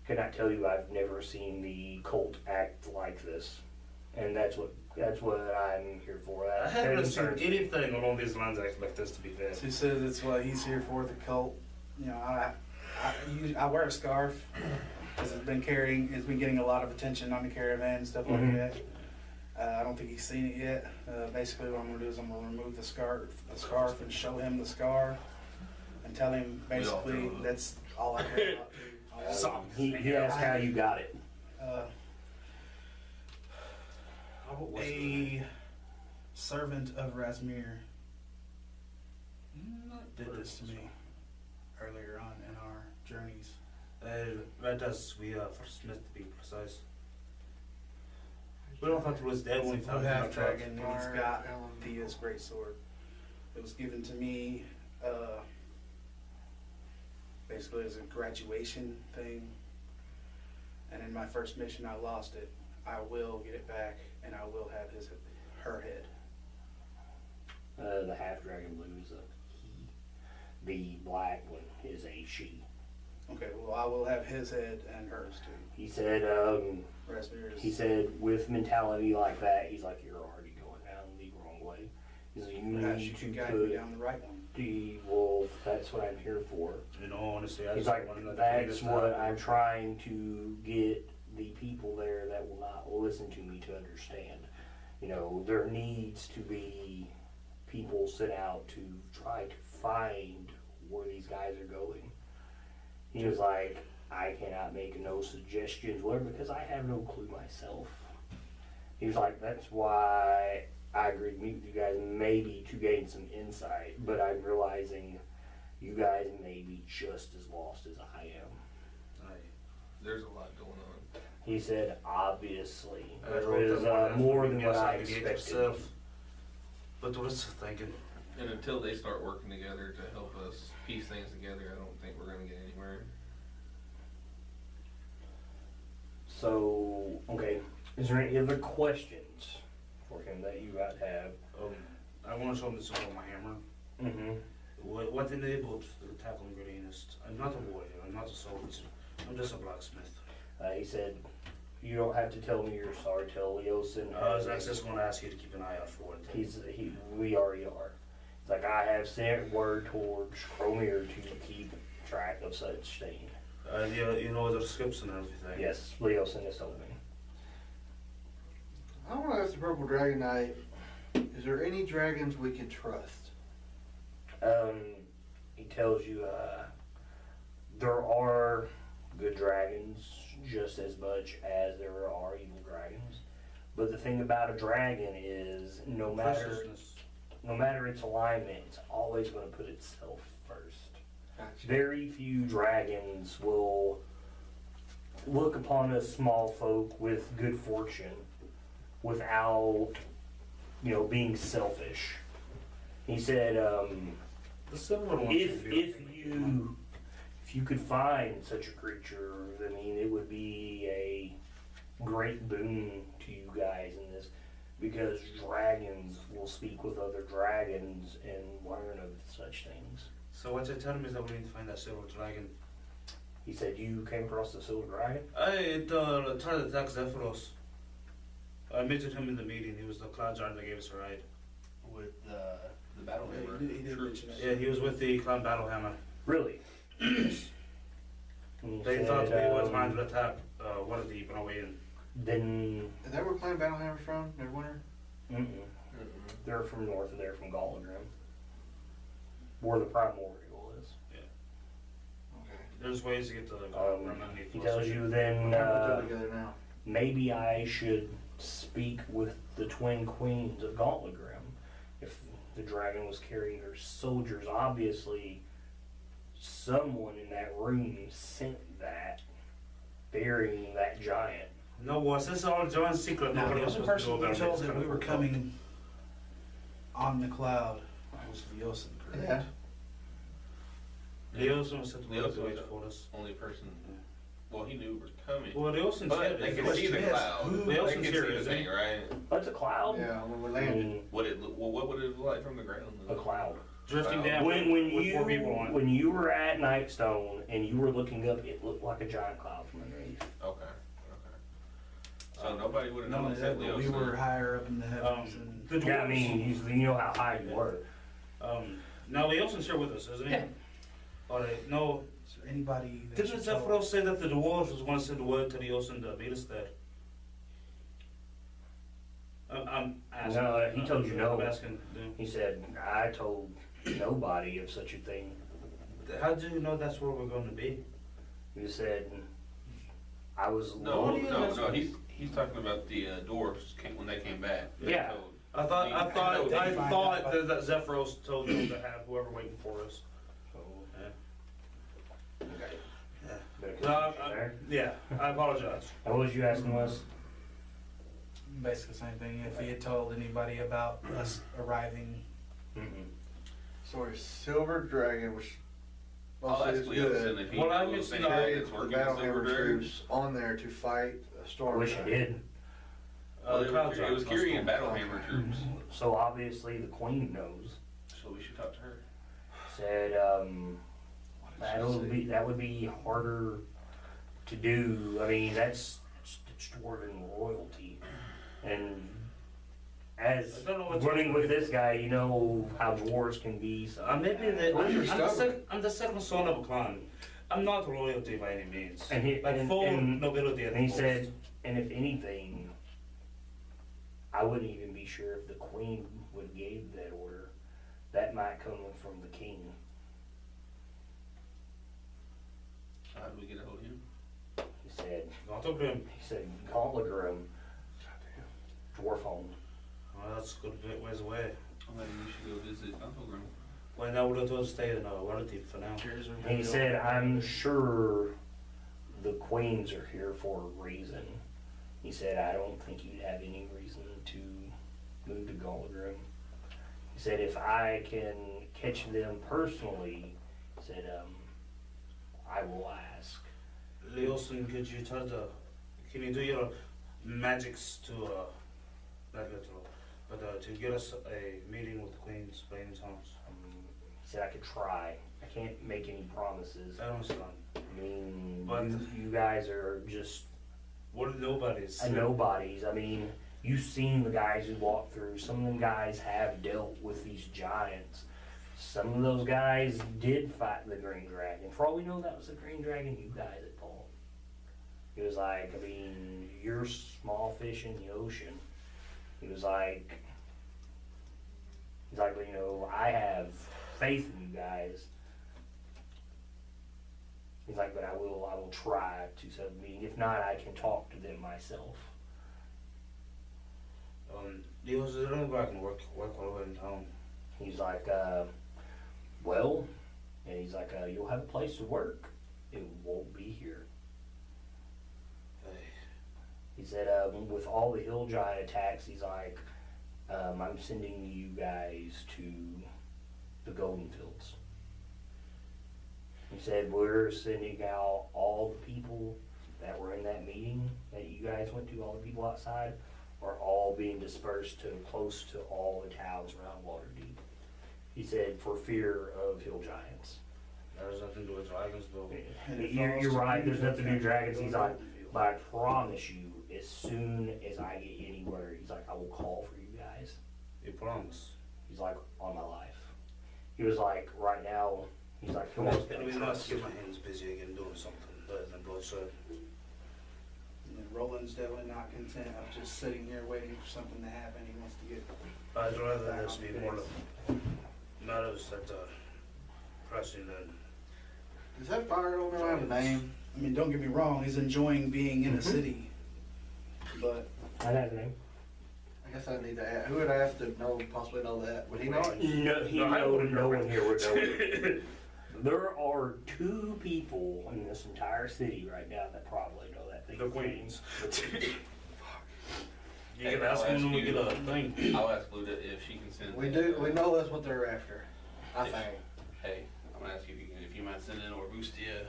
cannot tell you, I've never seen the cult act like this. And that's what I'm here for. I That haven't seen concerns me. anything along these lines act like this, to be fair. So he says that's what he's here for, the cult. You know, I wear a scarf. Because it's been getting a lot of attention on the caravan and stuff like Mhm. that. I don't think he's seen it yet. Basically what I'm gonna do is I'm gonna remove the scarf and show him the scar and tell him basically that's all I care about. He asked how you got it. A servant of Rasmir did this to me earlier on in our journeys. Right as we first met, to be precise. We don't thought it was dead It's when a we blue found half it. dragon and he's got Thea's great sword. It was given to me basically as a graduation thing. And in my first mission I lost it. I will get it back and I will have her head. The half dragon blue is a he. The black one is a she. Okay, well I will have his head and hers too. He said, Rasmir's. he said, with mentality like that, he's like, you're already going down the wrong way. He's like, you Perhaps you need can to guide me put down the right one. the wolf. That's what I'm here for. You know, honestly, I He's just like, wanted to that's this what time. I'm trying to get the people there that will not listen to me to understand. You know, there needs to be people sent out to try to find where these guys are going. He was like, I cannot make no suggestions, where because I have no clue myself. He was like, that's why I agreed to meet with you guys, maybe to gain some insight, but I'm realizing you guys may be just as lost as I am. There's a lot going on. He said, obviously, I there told is them that more we than can what guess I out the gate expected. ourselves. But what's thinking? And until they start working together to help us piece things together, I don't think we're gonna get anywhere. So, okay, is there any other questions for him that you guys have? I want to show him this about my hammer. Mm-hmm. What enabled the tackle greenest? I'm not a warrior, I'm not a soldier, I'm just a blacksmith. He said, you don't have to tell me you're sorry, tell Leosin. I was just going to ask you to keep an eye out for it. We already are. It's like, I have sent word towards Cromir to keep track of such thing. You know the scripts and everything. Yes, Leosin has told me. I want to ask the Purple Dragon Knight, is there any dragons we can trust? He tells you, there are good dragons just as much as there are evil dragons. But the thing about a dragon is, no matter its alignment, it's always going to put itself first. Gotcha. Very few dragons will look upon us small folk with good fortune without, being selfish. He said, The silver one. if you could find such a creature, I mean, it would be a great boon to you guys in this, because dragons will speak with other dragons and learn of such things. So what you're telling me is that we need to find that silver dragon. He said, you came across the silver dragon? I tried to attack Zephyros. I met him in the meeting. He was the cloud giant that gave us a ride. With the battle hammer. He did troops. mention that. Yeah, he was with the cloud battle hammer. Really? And he They said, thought we was mind to attack one of the on our way in. Then, Is that where Clan Battlehammer's from, Neverwinter? mm-mm. They're from north of there, from Gauntlegrim, where the primordial is. Okay. There's ways to get to the remedy. He tells you I'm then, gonna put them together now. maybe I should speak with the twin queens of Gauntlegrim. If the dragon was carrying their soldiers, obviously someone in that room sent that, burying that giant. No, boss, this is all John's secret. Now, Nobody the else other was to know person about who it. told It's that kind we of were cool. coming on the cloud was Leosin, correct? Leosin said to Leosin us to was wait the for us. only person. Well, he knew we were coming. Well, Leosin But said they it. could see the Yes. cloud. Who- They Leosin's could here, see the isn't he? thing, right? That's a cloud. Yeah, when we I landed. mean, What would it look like from the ground? a cloud. Drifting Wow. down When with four people on it. when you were at Nightstone and you were looking up, it looked like a giant cloud from underneath. Okay. So nobody would have Not known only that, that but we Leosin. were higher up in the heavens and The Yeah, I dwarves. mean, you know how high you were. Now Leosin's here with us, isn't he? Yeah. Alright, no, Is there anybody that Didn't you told? Zephyros say that the dwarves was gonna send the word to the Ocean to meet us there? I'm asking. No, he told you no. I'm asking. He said, I told nobody of such a thing. How do you know that's where we're gonna be? He said, I was No, lonely. no, he's talking about the dwarves when they came back. They Yeah. told- I thought Did he find out? that Zephyros told them to have whoever waiting for us. Okay. Yeah. Better No, continue there. Yeah, I apologize. And what was you asking us? Basically the same thing, if he had told anybody about us arriving. Mm-mm. So a silver dragon, which I'll mostly ask is Leo good, send if he Well, I knows missed anybody out. carried that's the working with silver Battlehammer dragons. troops on there to fight a I storm. wish I did. Well, Cloud it was Giant, carrying that's Battlehammer troops, So obviously the queen knows. so we should talk to her. Said, that would be harder to do. I mean, that's dwarven royalty. And as I don't know what running with this guy, you know how dwarves can be. So Maybe the, Where's your stubborn? I'm the second son of a clan. I'm not royalty by any means. And he- like and- full and- nobility at And he the most. said, and if anything, I wouldn't even be sure if the queen would give that order. That might come from the king. So how do we get a hold of him? He said, Not to him. he said, Gauntlegrim, dwarf home. Well, that's a good bit ways away. Well, maybe we should go visit Uncle Grim. Well, now we'll just stay in a relative for now. And he said, I'm sure the queens are here for a reason. He said, I don't think you'd have any reason to move to Gauntlegrim. He said, if I can catch them personally, he said, I will ask. Leosin, could you can you do your magics to, not literal, but to get us a meeting with the queens by any chance? He said, I could try. I can't make any promises. I understand. I mean, But- you guys are just What nobodies? nobodies. I mean, you've seen the guys who walk through. Some of them guys have dealt with these giants. Some of those guys did fight the green dragon. For all we know, that was the green dragon you guys had fought. He was like, I mean, you're small fish in the ocean. He was like, you know, I have faith in you guys. He's like, but I will try to set a meeting. If not, I can talk to them myself. Leosin, is there anybody I can work while we're in town? He's like, well, and he's like, you'll have a place to work. It won't be here. Hey, He said, with all the hill giant attacks, he's like, I'm sending you guys to the Golden Fields. He said, we're sending out all the people that were in that meeting that you guys went to, all the people outside, are all being dispersed to close to all the towns around Waterdeep. He said, for fear of hill giants. that has nothing to do with dragons, though. You're right, there's nothing to do with dragons. He's like, but I promise you, as soon as I get anywhere, he's like, I will call for you guys. You promise? He's like, on my life. He was like, right now, he's like, come on. It'll be nice to get my hands busy again doing something better than bloodshed. And Roland's definitely not content of just sitting here waiting for something to happen. He wants to get. I'd rather this be more matters that are pressing than. Does that fire element have a name? I mean, don't get me wrong, he's enjoying being in a city, but I have a name. I guess I need to ask, who would I have to know, possibly know that? Would he know it? No, he No, I know wouldn't no know one it. here would know it. There are 2 people in this entire city right now that probably know that thing. The queens. The queens. You Hey, can ask I'll them when we ask get you. a thing. I'll ask Luda if she can send. We know that's what they're after, I think. Hey, I'm gonna ask you if you might send in Orbustia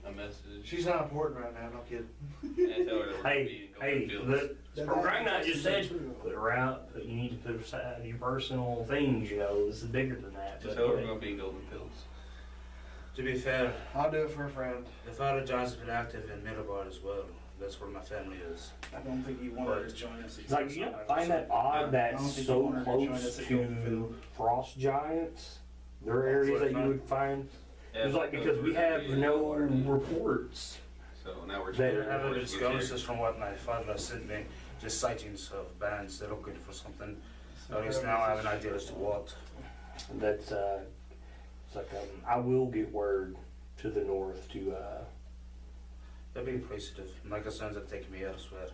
a message. She's not important right now, no kidding. And tell her that we're gonna be Hey, in Golden Fields. the Ragnite just said, put around, you need to put aside your personal things, you know, this is bigger than that. Just but tell her we're anyway. gonna be in Golden Fields. To be fair, I'll do it for a friend. the Father John's been active in Middlebar as well. That's where my family is. I don't think he wanted to join us. It's like, you find that odd I that's don't think you so wanted to join close us at Golden to Field. frost giants? There are areas that you would find, It was like, because we have no reports. So now we're. They They have a reports get discourses from what my father sent me, just sightings of bands. They're looking for something. At least now I have an idea as to what. That's, it's like, I will get word to the north to, They're being appreciative. My concerns have taken me elsewhere.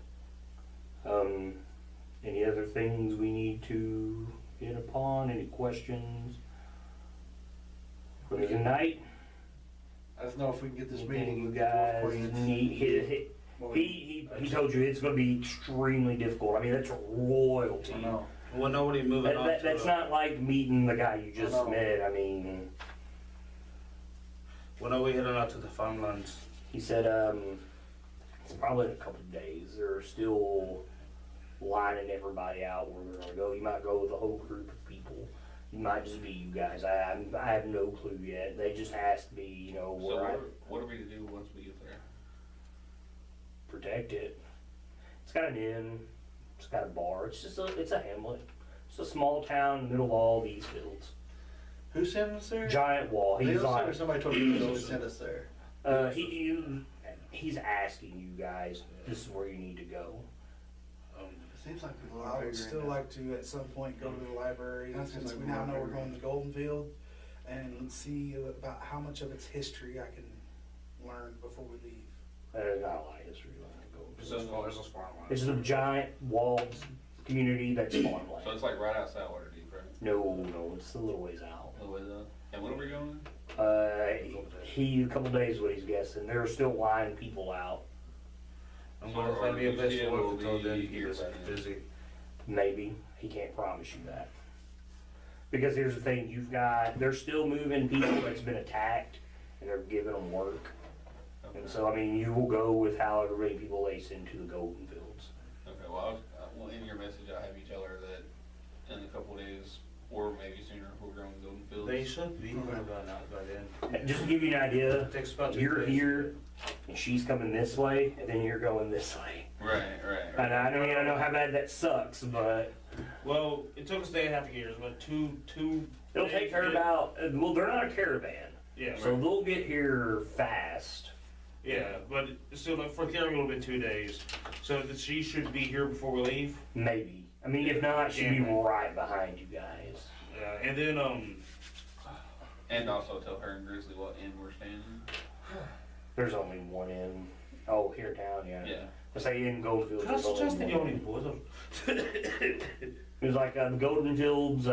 any other things we need to hit upon, any questions? For tonight, I just know if we can get this anything meeting you with guys North Queens. need, he told you it's gonna be extremely difficult, I mean, that's royalty. I know. Well, nobody moving on to That's not like meeting the guy you just I know. met, I mean, When are we heading out to the farmlands? he said, it's probably in a couple of days, they're still lining everybody out where we're gonna go, you might go with a whole group of people. It might just be you guys, I have no clue yet, they just asked me, you know, So where I what are we to do once we get there? protect it. It's got an inn, it's got a bar, it's a hamlet. It's a small town in the middle of all these fields. Who sent us there? Giant wall, he's Leo sent like, or somebody told me to send us there. he's asking you guys, this is where you need to go. It seems like people I are would still like to, at some point, go to the library, That seems since like we more now know we're figuring. going to Golden Field, and see about how much of its history I can learn before we leave. There's not a lot of history on It's it. just farmlands. It's a giant walled community that's So farmland. it's like right outside Waterdeep, right? No, it's a little ways out. A little ways out. And when are we going? A couple days what he's guessing, they're still lining people out. I'm gonna find me a place to work until Will then. be here Because by I'm then. busy. Maybe, he can't promise you that. Because here's the thing, they're still moving people that's been attacked, and they're giving them work. Okay. And so, I mean, you will go with however many people they send to the Golden Fields. Okay, well, in your message, I'll have you tell her that in a couple of days, or maybe sooner, we're going to Golden Fields. They should be by then. Just to give you an idea, It takes about 2 you're days. here, and she's coming this way, and then you're going this way. Right. And I don't know how bad that sucks, but Well, it took us a day and a half to get here, but two. it'll take her about, well, they're not a caravan, Yeah, so they'll get here fast. yeah, but still, like, for carrying a little bit 2 days, so that she should be here before we leave. Maybe. I mean, if not, she'd be right behind you guys. Yeah, and then And also tell her and Grizzly what inn we're staying There's only one in, oh, here in town, yeah. in. Yeah. I say in Goldfield. I suggested you only bother. It was like the Golden Fields,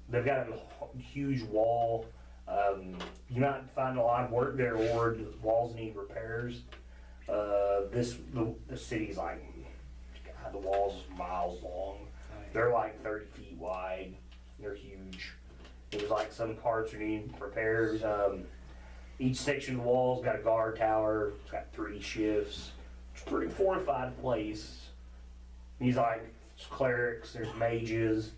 they've got a huge wall. You might find a lot of work there, or the walls need repairs. The city's like, God, the walls are miles long. They're like 30 feet wide. They're huge. It was like some parts are needing repairs. Each section of the wall's got a guard tower. It's got 3 shifts. It's a pretty fortified place. He's like, there's clerics, there's mages.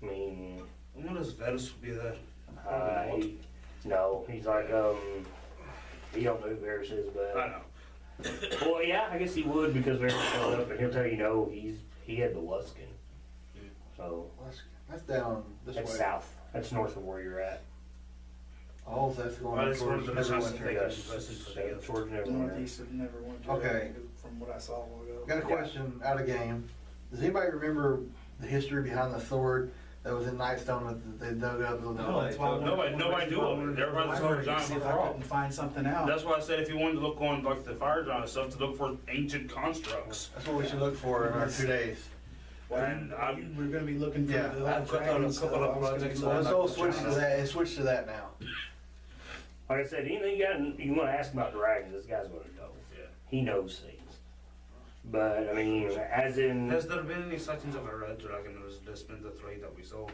I mean, When does Verus be there? no, he's like, he don't know who Varys is, I but, know. well, yeah, I guess he would, because Varys showed up, and he'll tell you, no, he had the Luskin. So, That's down this that's way. south, that's north of where you're at. All that's Well, going it's one of towards the best Neverwinter. things. Yes, towards Neverwinter. Northeast of Neverwinter. Okay. From what I saw a while ago. Got a question out of game. Does anybody remember the history behind the sword that was in Nightstone that they dug up? No, that's why I wanted- Nobody knew of it. Everybody saw Library to Giant see if I Frog. couldn't find something out. That's why I said if you wanted to look on like the fire giant and stuff, to look for ancient constructs. That's what we should look for in our 2 days. And We're gonna be looking for Yeah. the I've old got a dragon couple stuff. of I was gonna projects be on Let's looking all for switch to China. that and switch to that now. Like I said, anything you want to ask about dragons, this guy's going to know. Yeah. He knows things. But, I mean, as in, Has there been any sightings of a red dragon, or has this been the 3 that we saw?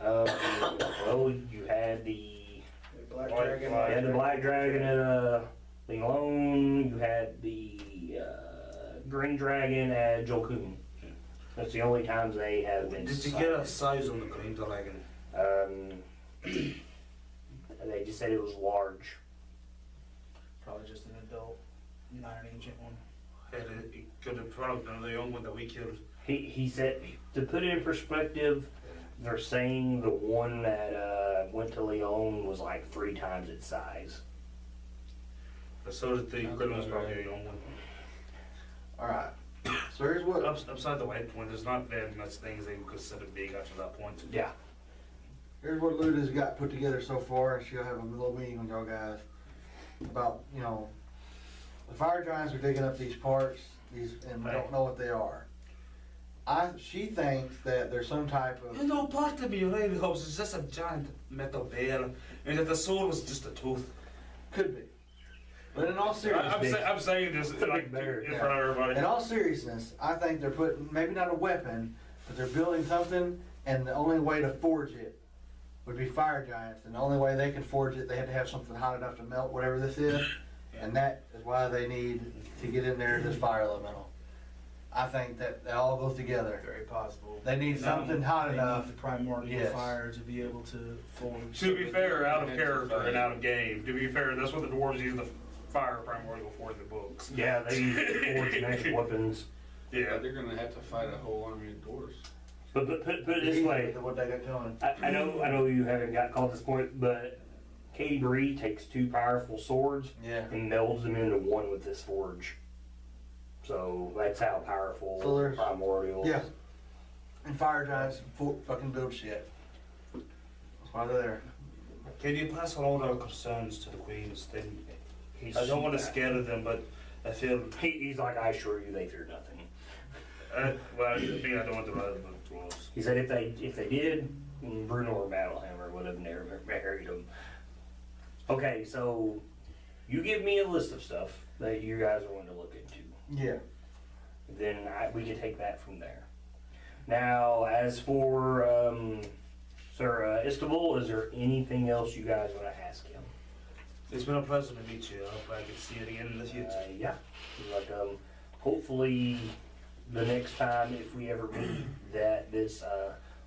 well, you had the Black White dragon. fly. You had the black dragon at Linglone. You had the green dragon at Jolkoon. That's the only times they have been Did you sighted. get a size on the green dragon? They just said it was large. Probably just an adult, not an ancient one. It could have probably been the young one that we killed. He said, to put it in perspective, they're saying the one that went to Leon was like 3 times its size. But so did the equipment's probably the only one. Alright, so here's what, Upside the white point, there's not very much things they could consider big after that point. Yeah. here's what Luda's got put together so far, and she'll have a little meeting with y'all guys about, you know, the fire giants are digging up these parts, and we don't know what they are. She thinks that there's some type of, You know, part of me really hopes it's just a giant metal bell, and that the sword was just a tooth. could be. But in all seriousness, I'm saying this a like big bear, in front of everybody. in all seriousness, I think they're putting, maybe not a weapon, but they're building something, and the only way to forge it would be fire giants, and the only way they can forge it, they had to have something hot enough to melt whatever this is, and that is why they need to get in there this fire elemental. I think that they all go together. Very possible. They need something hot They enough. need the primordial Yes. fire to be able to forge. To be fair, out of character and out of game. To be fair, that's what the dwarves use the fire primordial for in the books. Yeah, they use it to forge natural weapons. Yeah, they're gonna have to fight a whole army of dwarves. But put it this way, What they got going. I know you haven't got called this point, but Katie Bree takes 2 powerful swords Yeah. and melds them into one with this forge. So that's how powerful So there's- primordial. Yeah. And fire giants fucking build shit. That's why they're there. Can you pass on all our concerns to the queens? Then He's, I don't want to scare them, but I feel. He's like, I assure you, they fear nothing. Well, I mean, I don't want to ride the dwarves. He said if they did, Bruno or Battlehammer would have never married him. Okay, so you give me a list of stuff that you guys are going to look into. Yeah. Then we can take that from there. Now, as for Sir Istanbul, is there anything else you guys want to ask him? It's been a pleasure to meet you. I hope I can see you again in the future. Yeah, like hopefully the next time if we ever meet, that this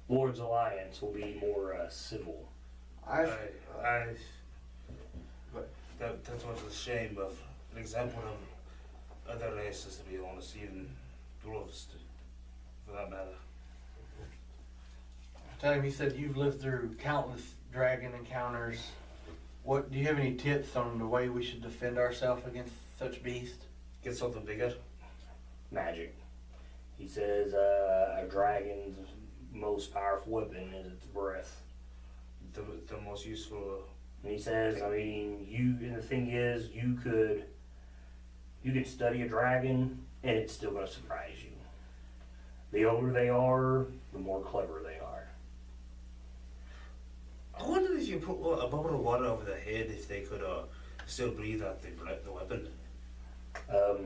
Lord's Alliance will be more civil. That's what's a shame of an example of other races, to be honest, even dwarves, for that matter. Tell him, he said you've lived through countless dragon encounters. What, do you have any tips on the way we should defend ourselves against such beasts? Get something bigger. Magic. He says a dragon's most powerful weapon is its breath. The most useful. And he says, I mean, and the thing is, you could study a dragon and it's still going to surprise you. The older they are, the more clever they are. I wonder if you put a bubble of water over their head, if they could still breathe out the weapon.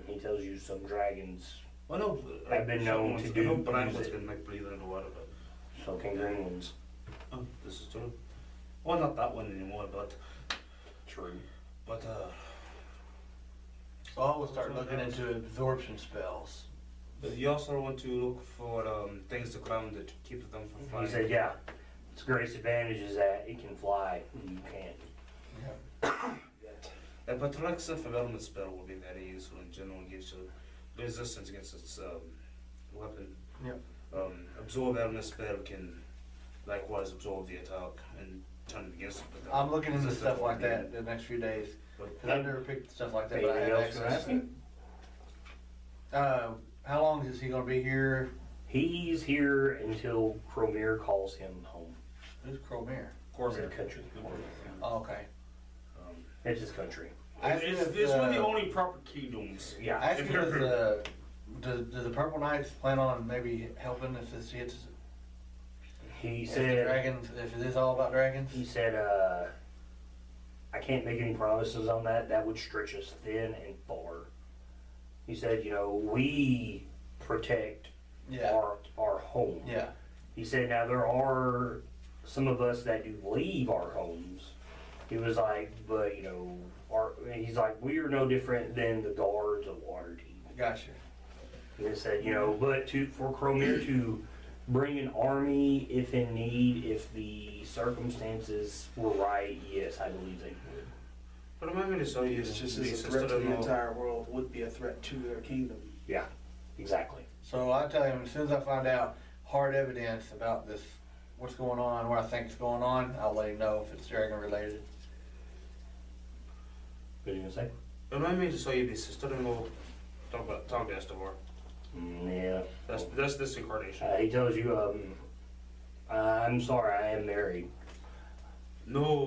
He tells you some dragons, I know. I've been known to do- Black use ones it. can like breathe underwater, but so can green ones. oh, this is true. Well, not that one anymore, but True. So I will start looking into absorption spells. But you also want to look for things to ground that keep them from flying. He said, yeah, its greatest advantage is that it can fly and you can't. But like self-development spell will be very useful in general. It gives you resistance against its weapon. Yep. Absorb element spell can likewise absorb the attack and turn it against it. But I'm looking into resistance stuff like will be- that the next few days. but- Cause I've never picked stuff like that, but I Anything have else you're access to it. asking? How long is he gonna be here? He's here until Cromir calls him home. Who's Cromir? It's a country. Oh, okay. It's his country. It's one of the only proper kingdoms. Yeah. I asked him do the Purple Knights plan on maybe helping if this hits, He if the said, dragons, if it is all about dragons? he said, I can't make any promises on that. That would stretch us thin and far. He said, we protect Yeah, our home. yeah, He said, now there are some of us that do leave our homes. He was like, but he's like, we are no different than the guards of Waterdeep. gotcha. And he said, but for Cromir to bring an army if in need, if the circumstances were right, yes, I believe they would. But I'm happy to show you It's just the as a threat to sister-in-law. the entire world would be a threat to their kingdom. Yeah, exactly. So I tell him, as soon as I find out hard evidence about this what's going on, what I think's going on, I'll let him know if it's dragon related. What are you gonna say? Remind me to say your sister-in-law. Talk to Estevor. Yeah. That's this incarnation. He tells you, I'm sorry, I am married. No.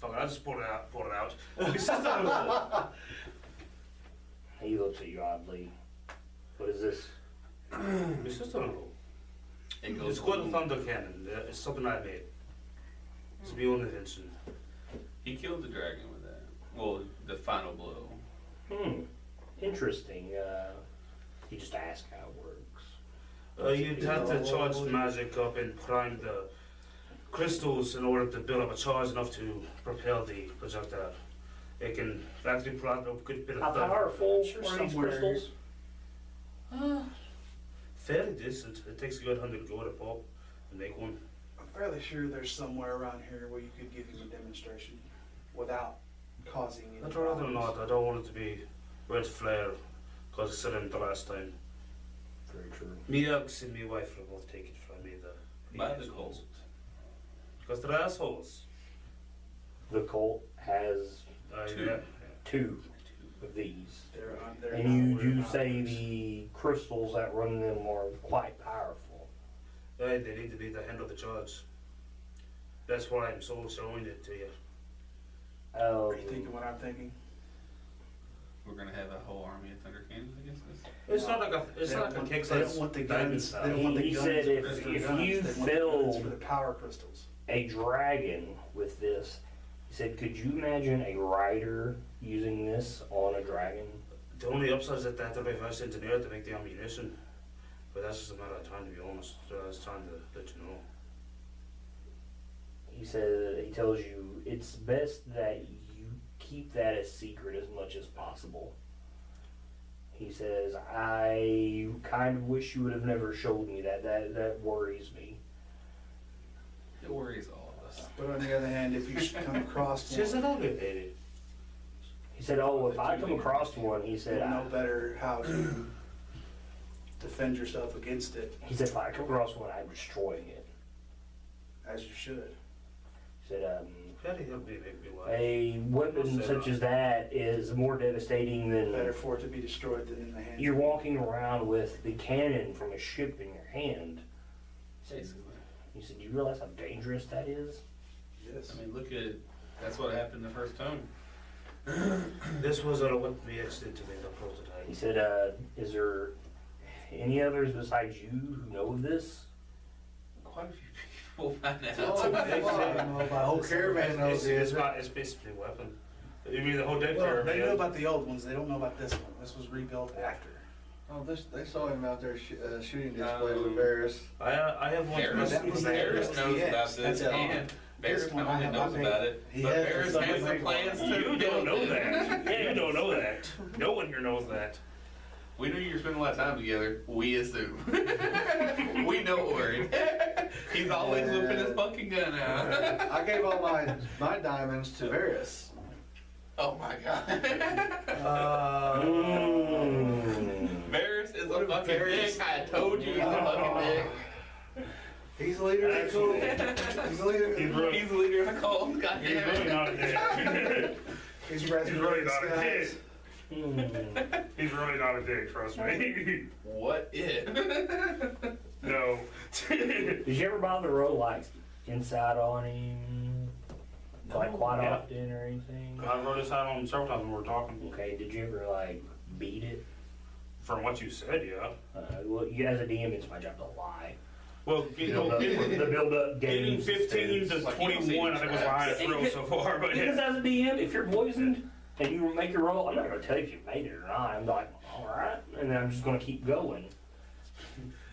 Fuck it, I just pulled it out. My sister-in-law. He looks at you oddly. What is this? My sister-in-law. It goes It's called a thunder cannon. It's something I made. It's my own invention. He killed the dragon with that. Well, the final blow. Interesting. You just ask how it works. You'd have to charge magic up and prime the crystals in order to build up a charge enough to propel the projectile. It can actually provide a good bit of How thunder. powerful Sure, are these somewhere. crystals? Fairly decent. It takes a good 100 gold to pop and make one. I'm fairly sure there's somewhere around here where you could give him a demonstration without causing any I'd rather problems. not. I don't want it to be red flare because I said it the last time. Very true. Me Ux and me wife will both take it from me. By the cold. Because they're assholes. The cult has Two. Yeah. 2 of these. They're And not you worried do about say this. the crystals that run them are quite powerful. They need to be the hand of the judge. That's why I'm so showing it to you. Are you thinking what I'm thinking? We're gonna have a whole army of thunder cannons against us. It's No, not like They don't want- kick they don't want the guns. They don't want the He guns said for if- the if guns, you they want the guns filled- for the power crystals. a dragon with this. He said, could you imagine a rider using this on a dragon? The only upside is that they have to reverse engineer it to make the ammunition. But that's just a matter of time, to be honest. So I was trying to let you know. He said, he tells you it's best that you keep that as secret as much as possible. He says, I kind of wish you would have never showed me that. That worries me. It worries all of us. But on the other hand, if you should come across She's one, an ugly lady. He said, oh, if I come across one, he said, you'll know better how to defend yourself against it, he said, if I come across one, I'm destroying it. as you should. He said, Very ugly, make me laugh. a weapon such as that is more devastating than Better for it to be destroyed than in the hands. you're walking around with the cannon from a ship in your hand. Basically. He said, do you realize how dangerous that is? Yes. I mean, look at, that's what happened the first time. This was what we did to make the prototype. He said, is there any others besides you who know of this? Quite a few people by Oh, now. I don't know, my whole caravan knows It's it. not. It's basically a weapon. You mean the whole dead Well, caravan? they know about the old ones, they don't know about this one. This was rebuilt after. Oh, they saw him out there shooting display with Varys. I have one. Harris, That was the- Harris that was knows the about X. this, That's and Barris This one not I only have- knows I made- about it, he but has Barris some has the big plans ones. to You don't build know it. that. Yeah, you don't know that. No one here knows that. We knew you were spending a lot of time together. We assume. We know Ori. He's always whipping his fucking gun out. I gave all my diamonds to Varys. Oh my god. Varys is a fucking Varys- dick. I told you he's a fucking dick. He's the leader of the cult. He's the leader. He's the leader of the cult. God He's really damn it. not a dick. He's He's really not a disguise. dick. He's really not a dick, trust me. What if? No. Did you ever bother to roll like inside on him? Like quite Yeah. often or anything? I wrote this out on several times when we were talking. Okay, did you ever like beat it? From what you said, yeah. Well, you as a DM, it's my job to lie. Well, The build up getting games. 15 to Like, you don't see 21, I think was my highest roll so far. But Because yeah. as a DM, if you're poisoned and you make your roll, I'm not going to tell you if you made it or not. I'm like, all right, and then I'm just going to keep going.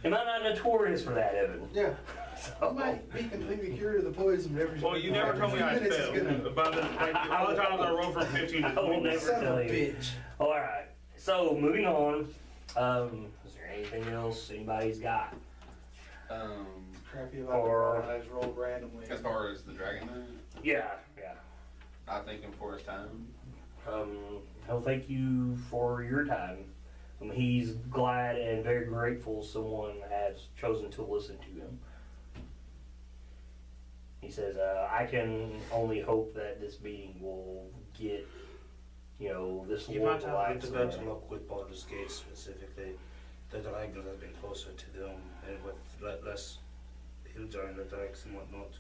Am I not notorious for that, Evan? Yeah. So, I might be completely cured of the poison. Well, you never told me I Minutes is failed. gonna- About the other times I rolled from 15 to I will 21. never Son of tell a you. bitch. All right. So moving on. Is there anything else anybody's got? Crappy about Or- the guys rolled randomly. As far as the dragon knight, Yeah, yeah. I think him for his time. Well, thank you for your time. He's glad and very grateful someone has chosen to listen to him. He says, I can only hope that this meeting will get, this You war might to have a last. little better luck with Baldur's Gate specifically. The dragons have been closer to them and with less hill giant attacks and whatnot.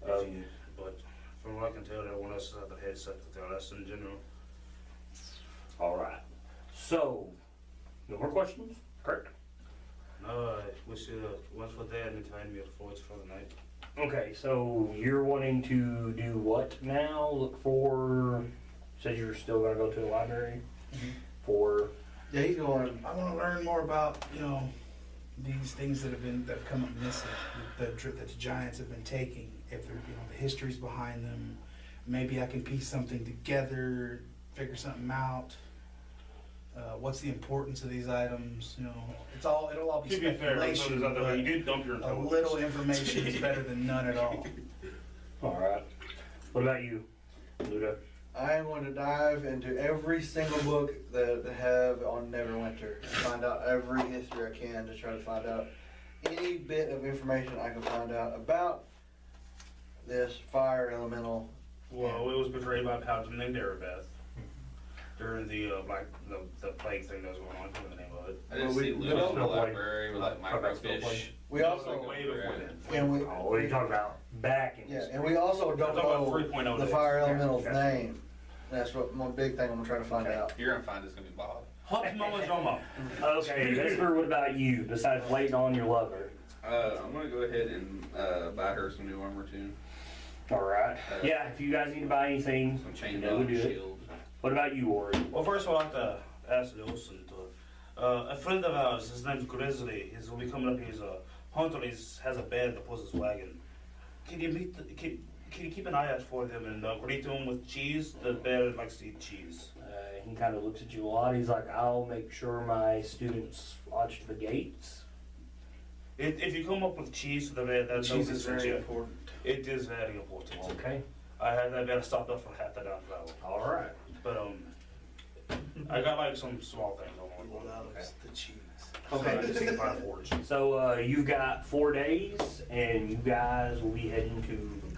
But from what I can tell, everyone else has had their heads set with their lesson in general. All right. So, no more questions? Correct. No, I wish you once for that and time your forwards for the night. Okay, so you're wanting to do what now? Look for, said you're still gonna go to the library for, Yeah, he's going, I want to learn more about, these things that have come up missing, that the giants have been taking, if they're, the histories behind them. Maybe I can piece something together, figure something out. What's the importance of these items? It'll all be To be fair, speculation, you but did dump your a intelligence. little information is better than none at all. all right. What about you, Luda? I am going to dive into every single book that they have on Neverwinter and find out every history I can to try to find out any bit of information I can find out about this fire elemental. Well, it was portrayed by Paladin named Erebeth during the the plague thing that was going on. I can't remember the name of it. I didn't Well, see we- Lewis in the no play. library with like microfish. We also, Way before then. and we, Oh, what are you talking about? Back in yeah, and we also don't I'm talking about know 3.0 the days. fire elemental's Yeah. name. That's what my big thing I'm gonna try to find out. You're gonna find it's gonna be Bob. Hot mama drama. Okay, Vesper, what about you, besides waiting on your lover? I'm gonna go ahead and buy her some new armor too. All right. Yeah, if you guys need to buy anything, Some chain that would belt, do it. shield. What about you, Ori? Well, first of all, I'd like to ask Wilson to. A friend of ours, his name's Grizzly. He's will be coming up. He's a hunter. He has a band that pulls his wagon. Can you can you keep an eye out for them and greet them with cheese? The bear likes to eat cheese. He kind of looks at you a lot. He's like, I'll make sure my students watch the gates. If you come up with cheese to the bear, that Cheese knows is it's very legit. important. It is very important. Okay. I had that bear stopped up for half the down travel. All right. But I got like some small things on He one. loves the cheese. Okay. I just need to find forage. So you got 4 days, and you guys will be heading to